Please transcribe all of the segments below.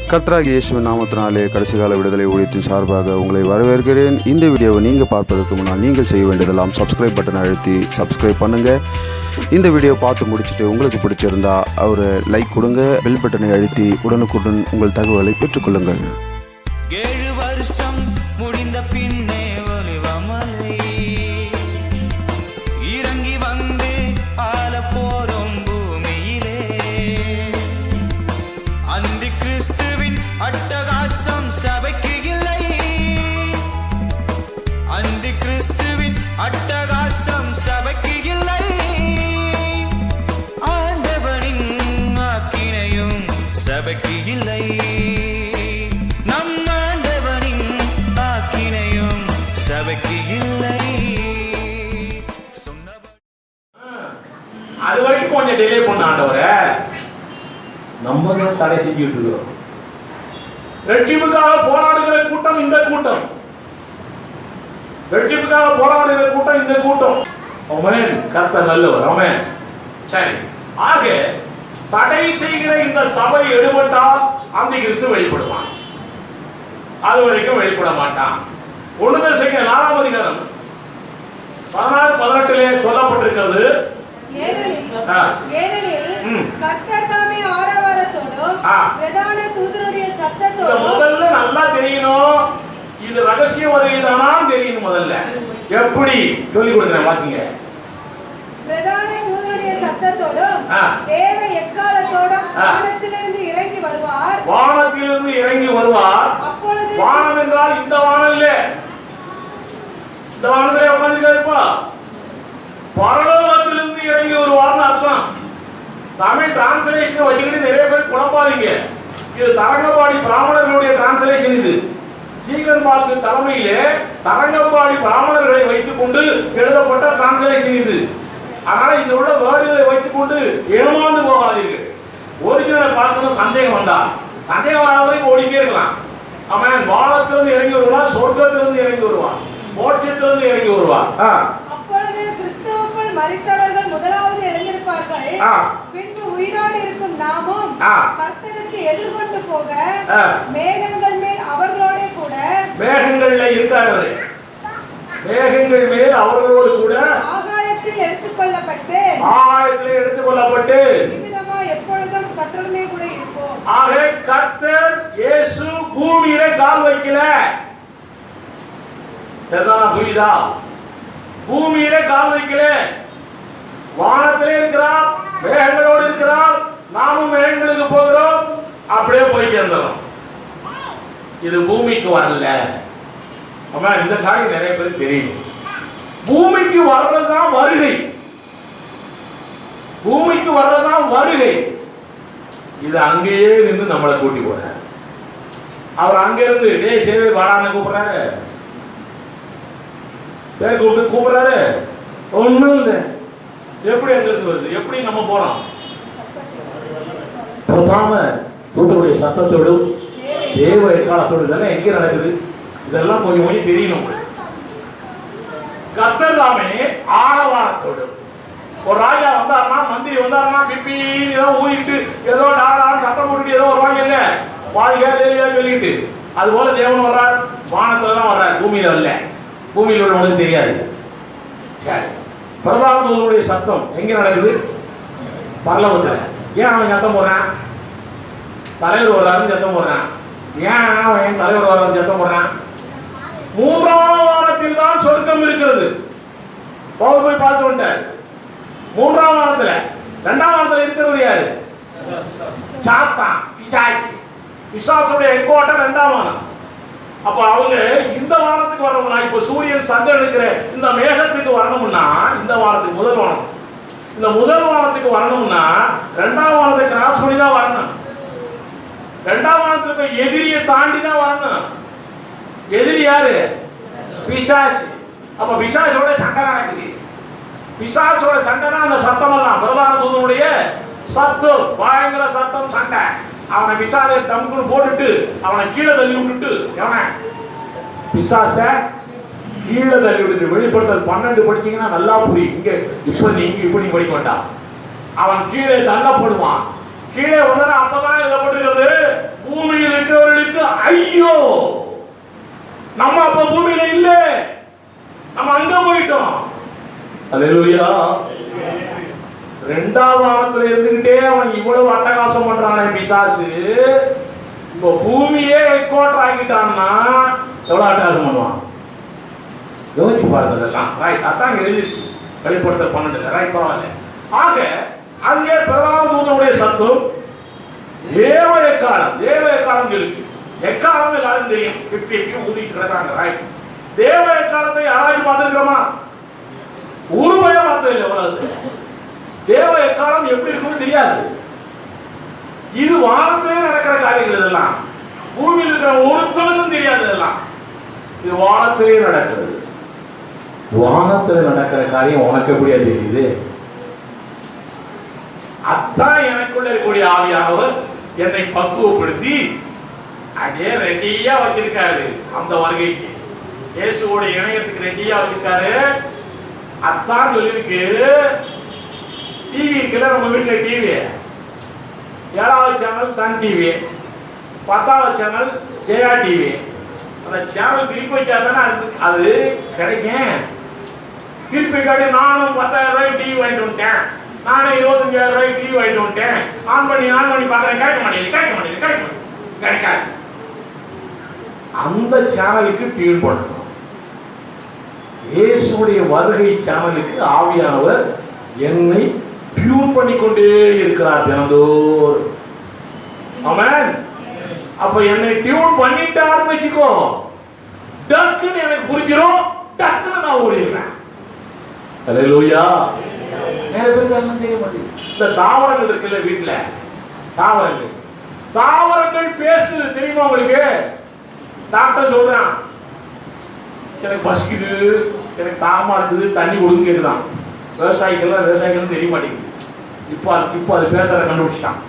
கர்த்தராகிய இயேசுவின் நாமத்தினாலே கடைசிகால விடுதலை ஊழியத்தின் சார்பாக உங்களை வரவேற்கிறேன். இந்த வீடியோவை நீங்கள் பார்ப்பதற்கு முன்னால் நீங்கள் செய்ய வேண்டியதெல்லாம் சப்ஸ்கிரைப் பட்டனை அழுத்தி சப்ஸ்கிரைப் பண்ணுங்கள். இந்த வீடியோ பார்த்து முடிச்சுட்டு உங்களுக்கு பிடிச்சிருந்தா ஒரு லைக் கொடுங்க, பெல் பட்டனை அழுத்தி உடனுக்குடன் உங்கள் தகவலை பெற்றுக்கொள்ளுங்கள். 7 வருஷம் முடிந்த பின்னே ஒலிவமலை இறங்கி வந்து ஆள போரும் பூமியிலே அந்தி கிறிஸ்துவின் அட்டகாசம் சபைக்கு இல்லை. அந்தி கிறிஸ்துவின் அட்டகாசம் சபைக்கு இல்லை. ஆண்டவனின் ஆக்கினையும் சபைக்கு இல்லை. அது வரைக்கும் கொஞ்சம் டிலே பண்ண ஆண்டவரே, நம்ம தான் தடை செஞ்சுட்டு இருக்கிறோம். ரட்சிப்புக்காக போராடுகிற கூட்டம் இந்த கூட்டம், ரட்சிப்புக்காக போராடுகிற கூட்டம் இந்த கூட்டம். ஆமென். கர்த்தர் நல்லவர். ஆமென். சரி, ஆக தடை செய்கிற இந்த சபை எடுபட்டால் அந்த கிறிஸ்து வெளிப்படுவான். அது வரைக்கும் வெளிப்பட மாட்டான். ஒண்ணுமே செய்ய 4ஆம் அதிகாரம் 16-18 சொல்லப்பட்டிருக்கிறது. கர்த்தர் தாமே ஆரவாரத்தோடும் பிரதான தூதனுடைய சத்தத்தோடும். முதல்ல நல்லா தெரியணும், இது ரகசிய வருகைதானா தெரியணும். முதல்ல எப்படி சொல்லி கொடுக்கிறேன் பாத்தீங்க. பிரதான தூதனுடைய சத்தத்தோடும் தேவ எக்காலத்தோடும் வானத்திலிருந்து இறங்கி வருவார். வானத்திலிருந்து இறங்கி வருவார். அப்பொழுது வானம் என்றால் இந்த வானம் இல்ல, இந்த வானத்திலே உட்கார்ந்திருப்பா. பரலோகத்திலிருந்து இறங்கி வருவார்னு அர்த்தம். தமிழ் டிரான்ஸ்லேஷன் வச்சுக்கிட்டு நிறைய பேர் குழப்பாதீங்க. இது தரங்கம்பாடி பிராமணர்களுடைய டிரான்ஸ்லேஷன். இது சீகன் பால்கு தலைமையிலே தரங்கம்பாடி பிராமணர்களை வைத்துக் கொண்டு எழுதப்பட்ட டிரான்ஸ்லேஷன் இது. அதனால இதில் உள்ள வேர்டுகளை வைத்துக் கொண்டு ஏமாந்து போகாதீர்கள். ஒரிஜினலை பார்க்கணும். சந்தேகம் வந்தா, சந்தேகம் வராத வரைக்கும் ஓடிக்கே இருக்கலாம். அவன் வானத்திலிருந்து இறங்கி வருவான், சொர்க்கத்திலிருந்து இறங்கி வருவான், மோட்சத்திலிருந்து இறங்கி வருவான். அப்பொழுது கிறிஸ்துவுக்குள் மரித்தவர்கள் முதலாவது எழுந்திருப்பார்கள். பின்பு உயிரோடு இருக்கும் நாமும் கர்த்தருக்கு எதிர்கொண்டு போக மேகங்கள் மேல் அவர்களோட கூட, மேகங்கள்ல இருக்காரு, மேகங்கள் மேல் அவர்களோடு கூட ஆகாயத்தில் எடுத்துக்கொள்ளப்பட்டு, ஆகாயத்தில் எடுத்துக்கொள்ளப்பட்டு நிமிதமா எப்பொழுதும் கர்த்தருடனே கூட இருப்போம். ஆக கர்த்தர் இயேசு பூமியிலே கால் வைக்கல. புரியுதா? பூமியிலே கால் வைக்கல, வானத்திலே இருக்கிறார், மேகங்களோடு இருக்கிறார். நாமும் மேகங்களுக்கு போகிறோம், அப்படியே போய் சேர்ந்தோம். இது பூமிக்கு வரல. இந்த காரியம் நிறைய பேருக்கு தெரியும். பூமிக்கு வர்றதுதான் வருகை, பூமிக்கு வர்றதுதான் வருகை. இது அங்கேயே நின்று நம்மளை கூட்டி போறாரு. அவர் அங்க இருந்து டே சேவை வாடான்னு கூப்பிடுறாரு, கூப்பிடுறாரு. ஒண்ணும் இல்லை. எப்படி அங்க இருந்து வருது? எப்படி நம்ம போறோம்? பிரதான தூதனுடைய சத்தத்தோடும் தேவ எக்காலத்தோடு தானே எங்க நடக்குது. இதெல்லாம் கொஞ்சம் கொஞ்சம் தெரியணும். கர்த்தர் தாமே ஆரவாரத்தோடும். ஒரு ராஜா வந்தாருன்னா, மந்திரி வந்தாருன்னா, பிப்பி ஏதோ ஊதிட்டு ஏதோ டாடான்னு சத்தம் போட்டுட்டு ஏதோ வருவாங்க இல்ல, வாழ்க்கையா சொல்லிட்டு. அது போல தேவன் வர்றார், வானத்துல தான் வர்றார், பூமியில வரல. பூமியில் உள்ளவனுக்கு தெரியாது. பிரதான தூதனுடைய சத்தம் எங்க நடக்குது? பரலோகத்துல. ஏன் அவன் சத்தம் போடுறான்? தலைவர் வர்றாருன்னு சத்தம் போடுறான். ஏன் அவன் தலைவர் வர்றாருன்னு சத்தம் போடுறான்? 3ஆம் வானத்தில் தான் சொர்க்கம் இருக்கிறது. பவுல் போய் பார்த்து வந்தார். 3ஆம் வானத்துல. 2ஆம் வானத்துல இருக்கிறவர் யாரு? சாத்தான், பிசாசுடைய ஹெட்குவார்ட்டர் 2ஆம் வானம். அப்ப அவங்க இந்த வானத்துக்கு வரணும்னா, இப்ப சூரியன் சந்திரன் இருக்கிற இந்த மேகத்துக்கு வரணும்னா, இந்த வானத்துக்கு முதல் வானம், இந்த முதல் வானத்துக்கு வரணும்னா 2ஆம் வானத்தை கிராஸ் பண்ணி தான் வரணும். 2ஆம் வானத்துக்கு எதிரியை தாண்டி தான் வரணும். எதிரி யாரு? பிசாசு. அப்ப பிசாசோட சண்டை நடக்குது. பிசாசோட சண்டைனா அந்த சத்தம் எல்லாம் பிரதான தூதனுடைய சத்தம், பயங்கர சத்தம், சண்டை. அவனை பிசாசை டம்குன்னு போட்டுட்டு அவனை கீழே தள்ளி விட்டுட்டு, எவன பிசாச கீழே தள்ளி விட்டுட்டு. வெளிப்படுத்தல் 12 படிச்சீங்கன்னா நல்லா புரியும். இங்க இப்ப நீங்க இப்படி படிக்க வேண்டாம். அவன் கீழே தள்ளப்படுவான். கீழே வந்தா அப்பதான் எழுதப்பட்டிருக்கிறது, பூமியில் அல்லேலூயா. ரெண்டாவது வானத்துல இருந்துகிட்டே அவன் இவ்வளவு அட்டகாசம் பண்றானே பிசாசு, இப்ப பூமியே ஹெட்குவார்டர் ஆக்கிட்டான்னா எவ்வளவு அட்டகாசம் பண்ணுவான் யோசிச்சு பாருங்க. இதெல்லாம் ரைட், அதான் எழுதிருக்கு வெளிப்படுத்தல் 12. ரைட், பரவாயில்ல. ஆக அங்கே பிரதான தூதனுடைய சத்தம், தேவ எக்காலம். தேவ எக்காலம் இருக்கு. எக்காலம் எல்லாரும் தெரியும், ஊதிட்டு இருக்காங்க. ரைட், தேவ எக்காலத்தை யாராச்சும் பார்த்திருக்கிறோமா? உருவையா பார்த்தது இல்லை எவ்வளவு. தேவ எக்காலம் எப்படி இருக்குன்னு தெரியாது. இது வானத்திலே நடக்கிற காரியங்கள். இதெல்லாம் பூமியில் இருக்கிற ஒருத்தனுக்கும் தெரியாது. இதெல்லாம் இது வானத்திலே நடக்கிறது. வானத்தில் நடக்கிற காரியம் உனக்கு எப்படியா தெரியுது? அதான் எனக்குள்ள இருக்கக்கூடிய ஆவியானவர் என்னை பக்குவப்படுத்தி அதே ரெடியா வச்சிருக்காரு. அந்த வருகைக்கு இயேசுவோட இணையத்துக்கு ரெடியா வச்சிருக்காரு. அதான் சொல்லிருக்கு. டிவி இருக்குல்ல நம்ம வீட்டுல, டிவி 7வது சேனல் சன் டிவி, 10வது சேனல் ஜெயா டிவி. அந்த சேனல் திருப்பி வச்சா தானே அது கிடைக்கும். திருப்பி காட்டி நானும் 10,000 ரூபாய்க்கு டிவி வாங்கிட்டு வந்துட்டேன், நானும் 25,000 ரூபாய்க்கு டிவி வாங்கிட்டு வந்துட்டேன், ஆன் பண்ணி பார்க்குறேன், கிடைக்காது. அந்த சேனலுக்கு டியூன் பண்ணணும். இயேசுடைய வருகை சேனலுக்கு ஆவியானவர் என்னை டியூன் பண்ணிக்கொண்டே இருக்கிறார் தினந்தோறும். ஆமென். அப்ப என்னை டியூன் பண்ணிட்டாருன்னு வச்சுக்கோ, டக்குன்னு எனக்கு புரிஞ்சிடும், டக்குன்னு நான் ஓடிடுறேன். அல்லேலூயா. நிறைய பேருக்கு எல்லாம் தெரிய மாட்டேங்குது. இந்த தாவரங்கள் இருக்குல்ல வீட்டுல, தாவரங்கள் பேசுது தெரியுமா உங்களுக்கு? டாக்டர் சொல்றான், எனக்கு பசிக்குது, எனக்கு தாகமா இருக்குது, தண்ணி கொடுன்னு கேட்குதான். விவசாயிகள் தெரிய மாட்டேங்குது. இப்போ அது பேசுற கண்டுபிடிச்சிட்டான்.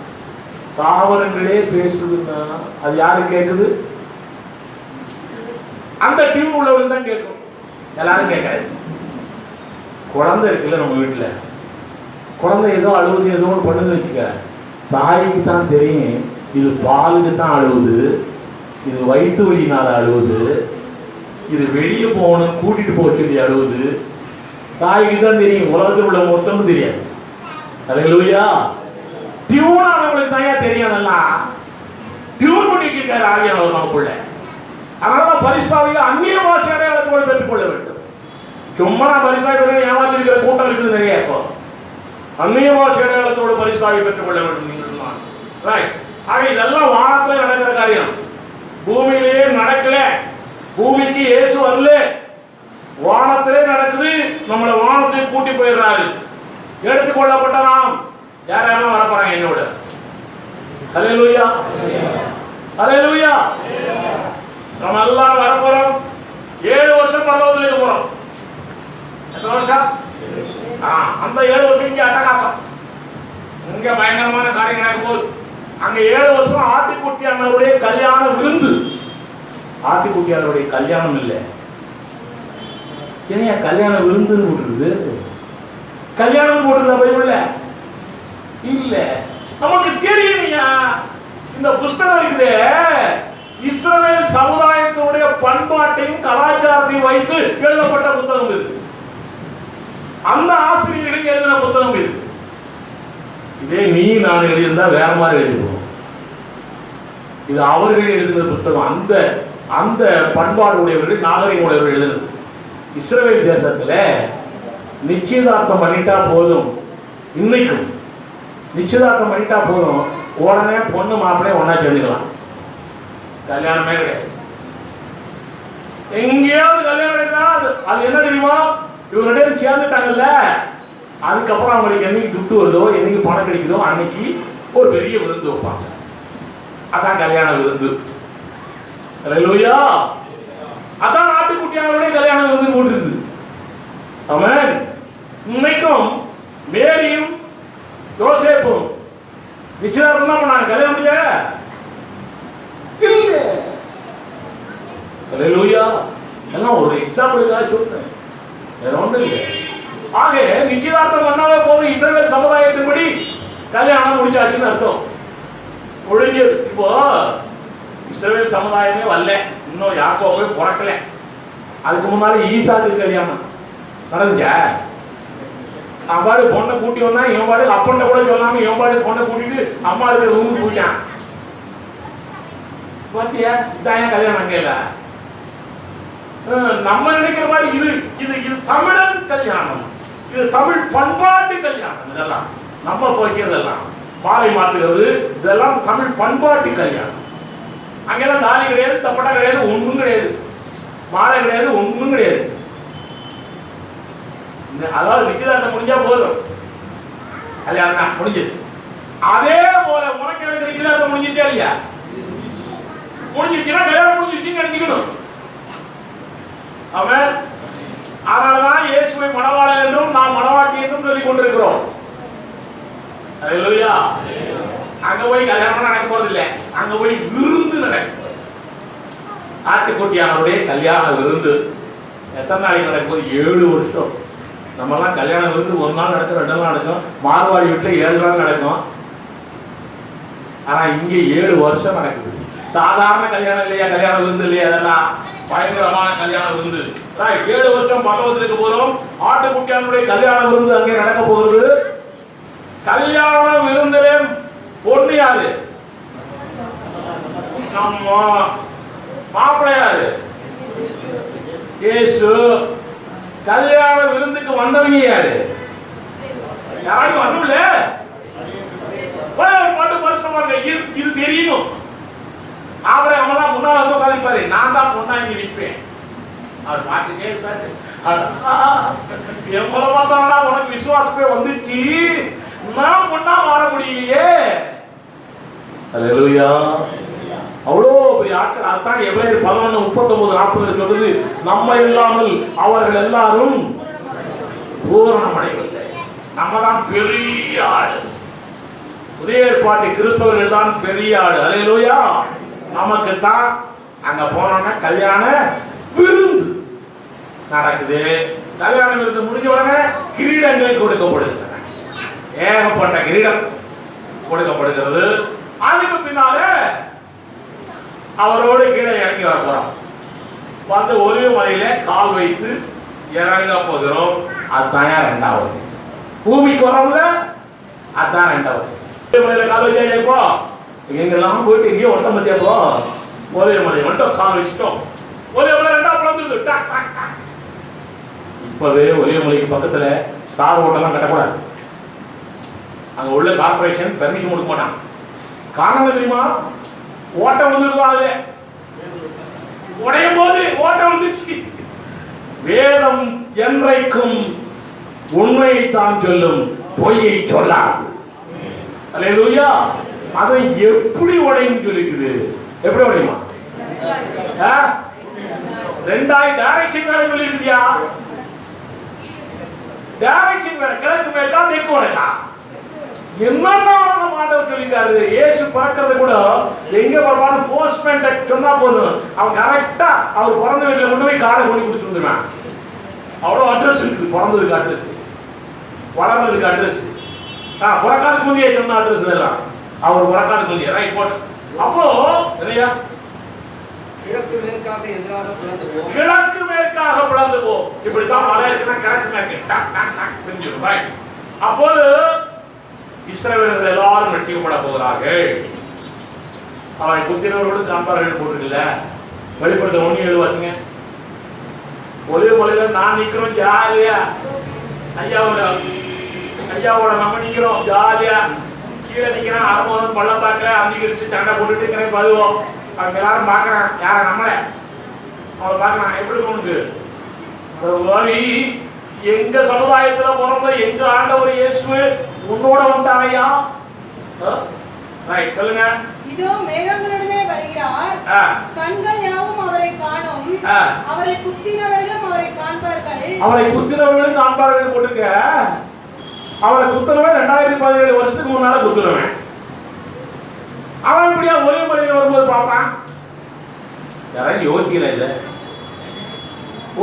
தாவரங்களே பேசுதுன்னா அது யாரு கேட்குது? அந்த டியூன் உள்ளவங்க தான் கேட்கும், எல்லாரும் கேட்காது. குழந்தை இருக்குல்ல நம்ம வீட்டுல, குழந்தை ஏதோ அழுவுது, ஏதோ ஒன்று பண்ணுது வச்சுக்க, தாய்க்கு தான் தெரியும் இது பாலுக்கு தான் அழுவுது, இது வயிற்று வலினால அழுவுது, இது வெளியே போகணும் கூட்டிட்டு போக சொல்லி அழுவுது. தாய்க்கு தான் தெரியும், உலகத்தில் உள்ள மொத்தமும் தெரியாது. அல்லேலூயா. டியூன் ஆனவங்களுக்கு தான் தெரியும். அதெல்லாம் டியூன் பண்ணிட்டு இருக்காரு ஆவியானவர் நமக்குள்ள. அதனாலதான் பரிசுத்தாவியில அந்நிய பாஷை அடையாளத்தோடு பெற்றுக்கொள்ள வேண்டும். சும்மா நான் பரிசுத்தாவி ஏமாத்திருக்கிற கூட்டம் இருக்குது நிறைய. இப்போ அந்நிய பாஷை அடையாளத்தோடு பரிசுத்தாவி பெற்றுக்கொள்ள வேண்டும். நீங்கள் ஆக இதெல்லாம் வானத்துல நடக்கிற காரியம், பூமியிலேயே நடக்கல. பூமிக்கு இயேசு வரல, வானத்திலே நடக்குது. நம்மளை வானத்துக்கு கூட்டி போயிடுறாரு. எடுத்துக்கொள்ளப்பட்ட நாம் யார் யாரும் வரப்போறாங்க என்னோட. அல்லேலூயா, அல்லேலூயா. நம்ம எல்லாம் வரப்போறோம். 7 வருஷம் பரலோகத்தில் இருக்க போறோம். எத்தனை வருஷம்? அந்த 7 வருஷம் இங்க அட்டகாசம், இங்க பயங்கரமான காரியம் நடக்கும் போது அங்க 7 வருஷம் ஆட்டுக்குட்டியானவருடைய கல்யாண விருந்து. ஆட்டுக்குட்டியானவருடைய கல்யாணம் இல்லை. ஏன் கல்யாண விருந்துன்னு போட்டுருது? கல்யாணம் போட்டுருந்தா பைபிள்ல இல்ல. நமக்கு தெரியலையா? இந்த புஸ்தகம் இருக்குது, இஸ்ரவேல் சமுதாயத்தினுடைய பண்பாட்டையும் கலாச்சாரத்தையும் வைத்து எழுதப்பட்ட புத்தகம் இது. அந்த ஆசிரியர்கள் எழுதின புத்தகம் இது. இதே நீ நான் எழுதியிருந்தா வேற மாதிரி எழுதிடுவோம். இது அவர்கள் எழுதின புத்தகம். அந்த அந்த பண்பாடு உடையவர்கள், நாகரிகம் உடையவர்கள் எழுதினது. இஸ்ரவேல் தேசத்துல நிச்சயதார்த்தம் பண்ணிட்டா போதும், இன்னைக்கும் நிச்சயதார்த்தம் பண்ணிட்டா போதும், உடனே பொண்ணு மாப்பிள்ளைய ஒன்னா சேர்ந்துக்கலாம். கல்யாணமே கிடையாது. எங்கேயாவது கல்யாணம் கிடைக்குதா? அது என்ன தெரியுமா? இவங்க 2 பேரும் சேர்ந்துட்டாங்கல்ல, அதுக்கப்புறம் அவங்களுக்கு என்னைக்கு துட்டு வருதோ, என்னைக்கு பணம் கிடைக்குதோ அன்னைக்கு ஒரு பெரிய விருந்து வைப்பாங்க. அதான் கல்யாண விருந்து. அல்லேலூயா. அதான் ஆட்டுக்குட்டியானவருடைய கல்யாண விருந்து போட்டுருக்குது. ஆமென். இன்னைக்கும் மேரியும் யோசேப்பும் நிச்சயதார்த்தம் தான் பண்ணாங்க. கல்யாணம் இல்ல. அல்லேலூயா. எல்லாம் ஒரு எக்ஸாம்பிளுக்காக சொல்றேன், வேற ஒன்றும் இல்லை. ஆக நிச்சயதார்த்தம் பண்ணாவே போதும், இஸ்ரவேல் சமுதாயத்தின்படி கல்யாணம் முடிச்சாச்சுன்னு அர்த்தம். முடிஞ்சது. இப்போ இஸ்ரவேல் சமுதாயமே வரல, இன்னும் யாக்கோபே பிறக்கல. அதுக்கு முன்னாடி ஈசாக்கு கல்யாணம் நடந்துச்சா? அவன் பாடு பொண்ணை கூட்டி வந்தான், இவன் பாடு அப்பன்ட்ட கூட சொல்லாம இவன் பாடு பொண்ணை கூட்டிட்டு அம்மா இருக்கிற ரூமுக்கு போயிட்டான். பாத்தியா, இதான் கல்யாணம் கேல. நம்ம நினைக்கிற மாதிரி இது இது இது தமிழன் கல்யாணம், இது தமிழ் பண்பாட்டு கல்யாணம். இதெல்லாம் நம்ம போய்க்கிறதெல்லாம் மாலை மாற்றுகிறது, இதெல்லாம் தமிழ் பண்பாட்டு கல்யாணம். அங்கெல்லாம் தாலி கிடையாது, தப்பட்டா கிடையாது, ஒன்றும் கிடையாது, மாலை கிடையாது, ஒன்றும் கிடையாது. அதாவது நிச்சயதார்த்தம் முடிஞ்சா போதும், கல்யாணம் தான் முடிஞ்சது. அதே போல உனக்கு எனக்கு நிச்சயதார்த்தம் முடிஞ்சிட்டே இல்லையா? முடிஞ்சிருச்சுன்னா கல்யாணம் முடிஞ்சிருச்சுன்னு நினைக்கணும். அவன் அதனாலதான் இயேசுவை மணவாளன் என்றும் நாம் மணவாட்டி என்றும் சொல்லிக் கொண்டிருக்கிறோம். அல்லேலூயா. அங்க போய் கல்யாணம் நடக்க போறது இல்லை, அங்க போய் விருந்து நடக்கும். ஆட்டுக்குட்டியானுடைய கல்யாண விருந்து எத்தனை நாளைக்கு நடக்கும்? 7 வருஷம். நம்ம எல்லாம் கல்யாண விருந்து 1 நாள் நடக்கும், 2 நாள் நடக்கும். மார்வாடி வீட்டுல 7 நாள் நடக்கும். ஆனா இங்க 7 வருஷம் நடக்குது. சாதாரண கல்யாணம் இல்லையா, கல்யாண விருந்து இல்லையா, அதெல்லாம் பயங்கரமான கல்யாண விருந்து. 7 வருஷம் பகவத்துக்கு போறோம். ஆட்டுக்குட்டியானுடைய கல்யாண விருந்து அங்கே நடக்க போகிறது. கல்யாண விருந்திலே பொண்ணு யாரு? நம்ம மாப்பிள்ளை யாரு? இயேசு. கல்யாண விருந்துக்கு வந்தவங்க யாரு? யாரும் வரணும்ல, பாட்டு பரிசமா இது தெரியணும். அவரை அவதான் முன்னாள் வந்து உட்காந்துப்பாரு, நான் தான் பொண்ணா இங்க நிற்பேன். அவர் பார்த்துட்டே இருப்பாரு, என் மூலமா தானடா உனக்கு விசுவாசமே வந்துச்சு, நான் பொண்ணா மாற முடியலையே. அல்லேலூயா. அவ்வளோ பெரிய ஆட்கள். அதான் எவ்வளவு 11:39-40 சொல்லுது, நம்ம இல்லாமல் அவர்கள் எல்லாரும் பூரணம் அடைவதில்லை. நம்ம தான் பெரிய ஆடு. புதிய ஏற்பாட்டு கிறிஸ்தவர்கள் தான் பெரிய ஆடு. அல்லேலூயா. நமக்கு தான் அங்க போனோம்னா கல்யாண விருந்து நடக்குது. கல்யாண விருந்து முடிஞ்ச உடனே கிரீடங்கள் கொடுக்கப்படுகின்றன. ஏகப்பட்ட கிரீடம் கொடுக்கப்படுகிறது. அதுக்கு பின்னால அவரோடு கீழே இறங்கி வர போறோம். வந்து ஒலிவ மலையில கால் வைத்து இறங்க போகிறோம். அதுதான் 2வது. பூமிக்கு வரோம்ல, அதுதான் 2வது. மலையில கால் வச்சா இப்போ எங்கெல்லாம் போயிட்டு இங்கேயும் ஒட்ட மத்தியாப்போ ஒலிவ மலை மட்டும் கால் வச்சுட்டோம். ஒலிவ மலை 2வது வந்துருது. இப்பவே ஒலிவ மலைக்கு பக்கத்துல ஸ்டார் ஹோட்டல்லாம் கட்டக்கூடாது. அங்க உள்ள கார்பரேஷன் பெர்மிஷன் கொடுக்க மாட்டான். காரணம் தெரியுமா? ஓட்டம் வந்துடுவாங்க. உடையும் போது ஓட்டம் வந்துச்சு. வேதம் என்றைக்கும் உண்மையை தான் சொல்லும், பொய்யை சொல்லாது. அல்லேலூயா. அதை எப்படி உடையும் சொல்லிக்குது? எப்படி உடையுமா? 2 டைரக்ஷன் வேற சொல்லிருக்கியா? டைரக்ஷன் வேற, கிழக்கு மேற்கா தெற்கு வடக்கா? என்னன்னா ஆண்டவர் சொல்லிட்டாரு. இயேசு பிறக்கிறது கூட எங்க பரவாயில்ல போஸ்ட்மேன் சொன்னா போதும், அவன் கரெக்டா அவர் பிறந்த வீட்டுல கொண்டு போய் காரை கொண்டு கொடுத்துட்டு வந்துடுவான். அவ்வளவு அட்ரஸ் இருக்கு. பிறந்ததுக்கு அட்ரஸ், வளர்ந்ததுக்கு அட்ரஸ், பிறக்காதுக்கு முந்தைய சொன்ன அட்ரஸ் எல்லாம் அவர் பிறக்காதுக்கு முந்தைய ரைட் போட்டு. அப்போ இல்லையா, கிழக்கு மேற்காக எதிராக பிளந்து போ, கிழக்கு மேற்காக பிளந்து போ. இப்படித்தான் மழை இருக்குன்னா கிழக்கு மேற்கு தெரிஞ்சிடும். ரைட். அப்போது இஸ்ரவேலர்கள் எல்லாரும் ரட்சிக்கப்பட போகிறார்கள். அவரை குத்தினவரோடு காண்பார்கள் போட்டுக்கல. வெளிப்படுத்த 1:7 வாசிங்க. ஒரே மொழியில நான் நிக்கிறோம் ஜாலியா, ஐயாவோட நம்ம நிக்கிறோம் ஜாலியா. கீழே நிக்கிறேன், அறுபது பள்ளத்தாக்க அங்கீகரிச்சு சண்டை போட்டுட்டு இருக்கிறேன். பருவம் அவங்க எல்லாரும் பாக்குறான். யார நம்மள அவளை பாக்குறான். எப்படி தோணுது? எங்க சமுதாயத்துல பிறந்த எங்க ஆண்டவர் இயேசு உன்னோட வந்தாரையா? ரைட், சொல்லுங்க. இதோ மேகங்களுடனே வருகிறார், கண்கள் யாவும் அவரை காணும், அவரை குத்தினவர்களும் அவரை காண்பார்கள். அவரை குத்தினவர்களும் காண்பார்கள் போட்டுக்க. அவரை குத்தினவன் 2017 வருஷத்துக்கு முன்னால குத்தினவன். அவன் இப்படியா ஒரே மலையில வரும்போது பார்ப்பான். யாரும் யோசிக்கல. இத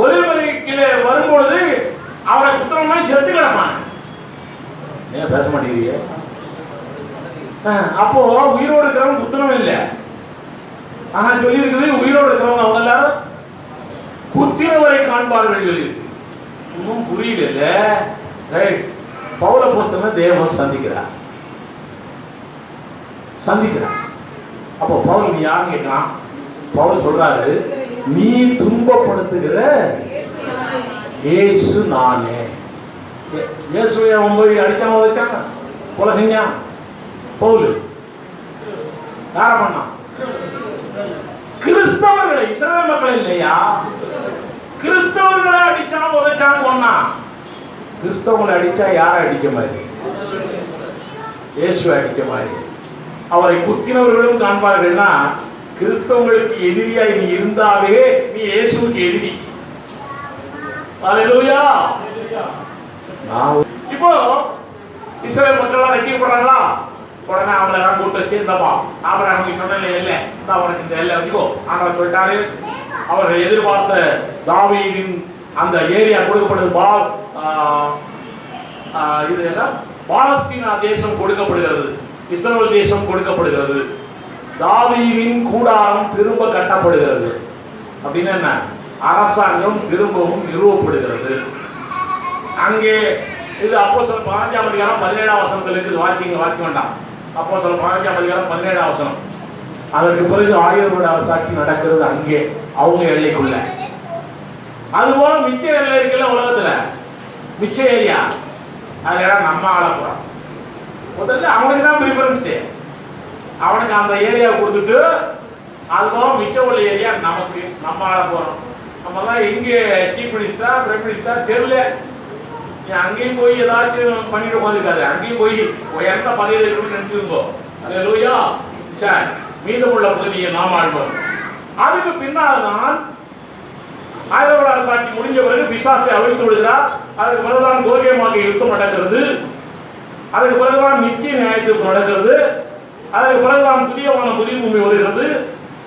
ஒரே மலைக்கு வரும்பொழுது அவரை குத்தினவன் செத்து கிடப்பான். ஏன் பேச மாட்டேங்கிறீங்க? அப்போ உயிரோடு இருக்கிறவன் குத்தினவன் இல்லை. ஆனா சொல்லி இருக்குது உயிரோடு இருக்கிறவங்க அவங்க எல்லாரும் குத்தினவரை காண்பார்கள் சொல்லி இருக்கு. இன்னும் புரியல. பவுல் அப்போஸ்தலனை தேவன் சந்திக்கிறார். அப்போ பவுல் நீ யாருன்னு கேட்கலாம். பவுல் சொல்றாரு, நீ துன்பப்படுத்துகிற இயேசு நானே. இயேசுவை அவன் போய் அடிக்காம உதைச்சாங்க, கொலை செஞ்சான். பவுல் யார பண்ணான்? கிறிஸ்தவர்களை, இஸ்ரவேல் மக்கள் இல்லையா, கிறிஸ்தவர்களை அடிச்சான், உதைச்சான், கொன்னான். கிறிஸ்தவங்களை அடிச்சா யாரை அடிக்க மாதிரி? இயேசுவை அடிக்க மாதிரி. அவரை குத்தினவர்களும் காண்பார்கள்னா, கிறிஸ்தவங்களுக்கு எதிரியாய் நீ இருந்தாவே நீ இயேசுவுக்கு எதிரி. அல்லேலூயா. இப்போ இஸ்ரவேல் மக்கள் ரட்சிக்கப்படுறாங்களா? உடனே அவங்களை எல்லாம் கூட்டு வச்சு, இந்தப்பா ஆபிரகாமுக்கு சொன்ன இல்லை, இந்த உனக்கு இந்த எல்லை வச்சுக்கோ ஆண்டவர் சொல்லிட்டாரு. அவர்கள் எதிர்பார்த்த தாவீதின் அந்த ஏரியா கொடுக்கப்படுது. இது எல்லாம் பாலஸ்தீனா தேசம் கொடுக்கப்படுகிறது, இஸ்ரவேல் தேசம் கொடுக்கப்படுகிறது. தாவீதின் கூடாரம் திரும்ப கட்டப்படுகிறது. அப்படின்னு என்ன? அரசாங்கம் திரும்பவும் நிறுவப்படுகிறது. அங்கே இது அப்போஸ்தலர் 15ஆம் அதிகாரம் 17ஆம் வசனத்தில் இருக்குது. வாக்கியம் வேண்டாம். அப்போஸ்தலர் 15ஆம் அதிகாரம் 17ஆம் வசனம். அதற்கு பிறகு 1000 வருட அரசாட்சி நடக்கிறது அங்கே, அவங்க எல்லைக்குள்ள. அதுபோல மிச்ச எல்லை இருக்குல்ல உலகத்துல, மிச்ச ஏரியா, அதுல நம்ம ஆள போறோம். முதல்ல அவனுக்கு தான் ப்ரிஃபரன்ஸ். அவனுக்கு அந்த ஏரியா கொடுத்துட்டு, அதுபோல மிச்ச உள்ள ஏரியா நமக்கு, நம்ம ஆள போறோம். நம்ம தான் எங்கே சீஃப் மினிஸ்டர், பிரைம் மினிஸ்டர் தெரியல. அங்கேயும் போய் ஏதாச்சும் பண்ணிட்டு போயிருக்காரு, அங்கேயும் போய் எந்த பதவியில் இருக்குன்னு நினைச்சிருந்தோ. அல்லேலூயா. சரி, மீதமுள்ள பகுதியை நாம் ஆழ்வோம். அதுக்கு பின்னால் தான் 1000 வருட அரசாட்சி முடிஞ்ச பிறகு பிசாசை அவிழ்த்து விடுகிறார். அதுக்கு பிறகுதான் கோலியமாக யுத்தம் நடக்கிறது. அதுக்கு பிறகுதான் நித்திய நியாயத்தீர்ப்பு நடக்கிறது. அதுக்கு பிறகுதான் புதிய பூமி வருகிறது.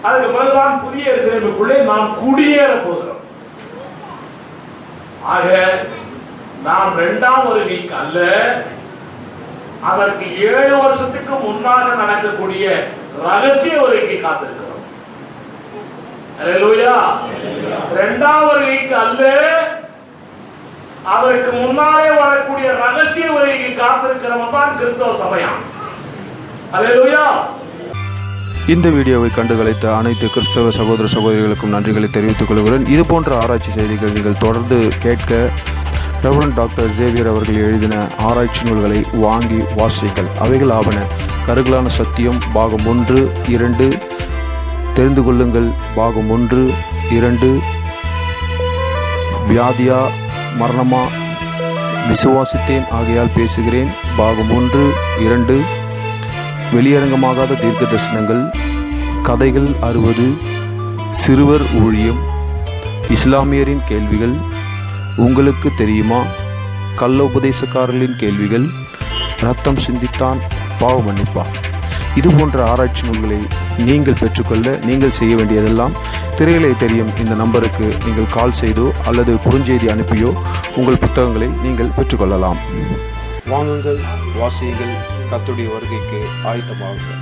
அதுக்கு பிறகுதான் புதிய எருசலேமுக்குள்ளே நாம் குடியேற போகிறோம். ஆக நாம் 2ஆம் வருகைக்கு அல்ல, அதற்கு 7 வருஷத்துக்கு முன்னாக நடக்கக்கூடிய ரகசிய வருகைக்கு காத்திருக்கிறோம். அல்லேலூயா. 2ஆம் வருகைக்கு அல்ல, அதற்கு முன்னாலே வரக்கூடிய ரகசிய வருகைக்கு காத்திருக்கிறவன் தான் கிறிஸ்தவ சபையான். அல்லேலூயா. இந்த வீடியோவை கண்டுகளித்த அனைத்து கிறிஸ்தவ சகோதர சகோதரிகளுக்கும் நன்றிகளை தெரிவித்துக் கொள்கிறேன். இது போன்ற ஆராய்ச்சி செய்திகள் நீங்கள் தொடர்ந்து கேட்க ரெவரண்ட் டாக்டர் ஜேவியர் அவர்கள் எழுதின ஆராய்ச்சி நூல்களை வாங்கி வாசியுங்கள். அவைகள் ஆவன: கருகலான சத்தியம் பாகம் 1, 2, தெரிந்து கொள்ளுங்கள் பாகம் 1, 2, வியாதியா மரணமா விசுவாசித்தேன் ஆகையால் பேசுகிறேன் பாகம் 1, 2, வெளியரங்கமாகாத தீர்க்க தரிசனங்கள், கதைகள் 60, சிறுவர் ஊழியம், இஸ்லாமியரின் கேள்விகள், உங்களுக்கு தெரியுமா, கள்ள உபதேசக்காரர்களின் கேள்விகள், ரத்தம் சிந்தித்தான் பாவ மன்னிப்பா. இது போன்ற ஆராய்ச்சி நூல்களை நீங்கள் பெற்றுக்கொள்ள நீங்கள் செய்ய வேண்டியதெல்லாம் திரையிலே தெரியும் இந்த நம்பருக்கு நீங்கள் கால் செய்தோ அல்லது குறுஞ்செய்தி அனுப்பியோ உங்கள் புத்தகங்களை நீங்கள் பெற்றுக்கொள்ளலாம். வாங்குங்கள், வாசியுங்கள், கர்த்தருடைய வருகைக்கு ஆயத்தமாகுங்கள்.